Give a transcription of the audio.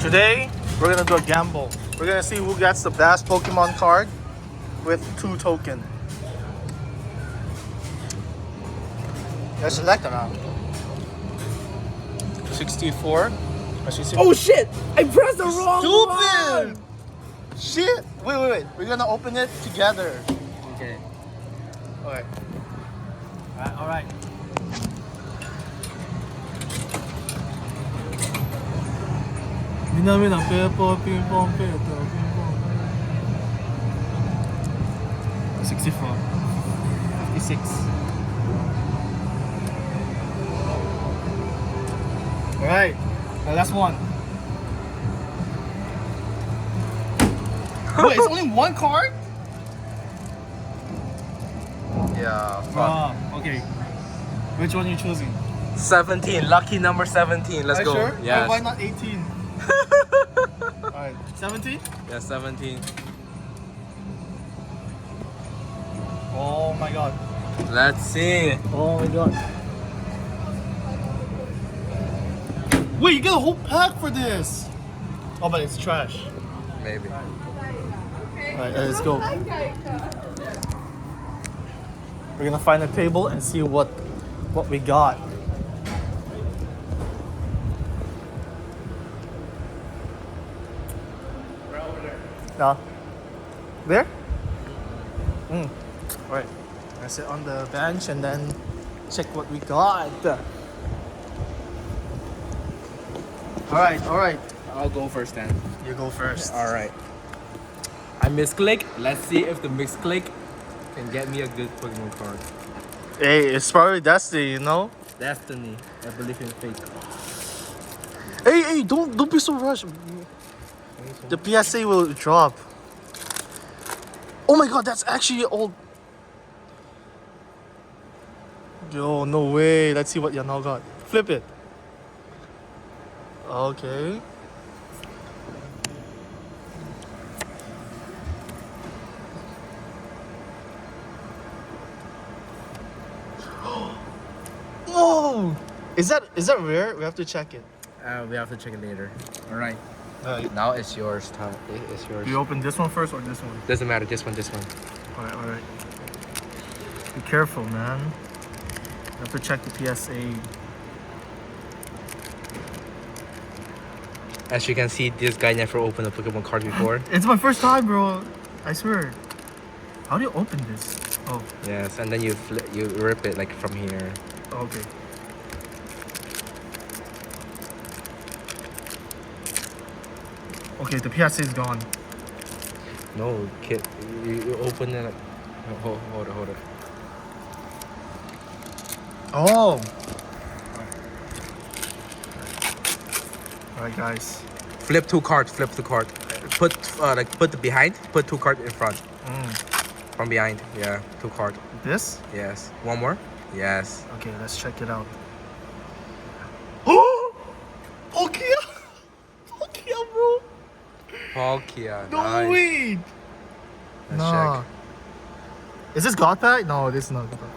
Today, we're gonna do a gamble. We're gonna see who gets the best Pokemon card with 2 tokens. Let's select it now. 64. Oh shit! I pressed the wrong Stupid! one! Shit! Wait. We're gonna open it together. Okay. Okay. Alright. Mina, paper, ping pong, paper, ping pong. 64. 56. Alright. The last one. Wait, it's only one card? Yeah. Okay. Which one are you choosing? 17, lucky number 17. Let's Are you go. sure? Yes. Why not 18? Alright. 17? Yeah, 17. Oh my god. Let's see. Oh my god. Wait, you get a whole pack for this! Oh, but it's trash. Maybe. Alright, let's go. We're gonna find a table and see what we got. We're over there. No. There? Alright. I sit on the bench and then check what we got. Alright. I'll go first then. You go first. Alright. I misclick. Let's see if the misclick can get me a good Pokemon card. Hey, it's probably Destiny, you know? Destiny. I believe in fate. Hey, don't be so rushed. The PSA will drop. Oh my god, that's actually old. Yo, no way. Let's see what Yanao got. Flip it. Okay. Whoa! Is that rare? We have to check it. We have to check it later. Alright. Alright. Now it's yours time. It's yours. Do you open this one first or this one? Doesn't matter. This one. Alright. Be careful, man. You have to check the PSA. As you can see, this guy never opened a Pokemon card before. It's my first time, bro. I swear. How do you open this? Oh, Yes, and then you rip it like from here. okay. Okay, the PSA is gone. No, kid. You open it. Hold it. Oh. Alright, guys. Flip 2 cards. Put the behind. Put 2 cards in front. From behind. Yeah, 2 cards. This? Yes. One more. Yes. Okay, let's check it out. Oh! Palkia! Palkia, bro! Palkia. No Nice. way! Let's Nah. check. Is this God Pack? No, this is not God Pack.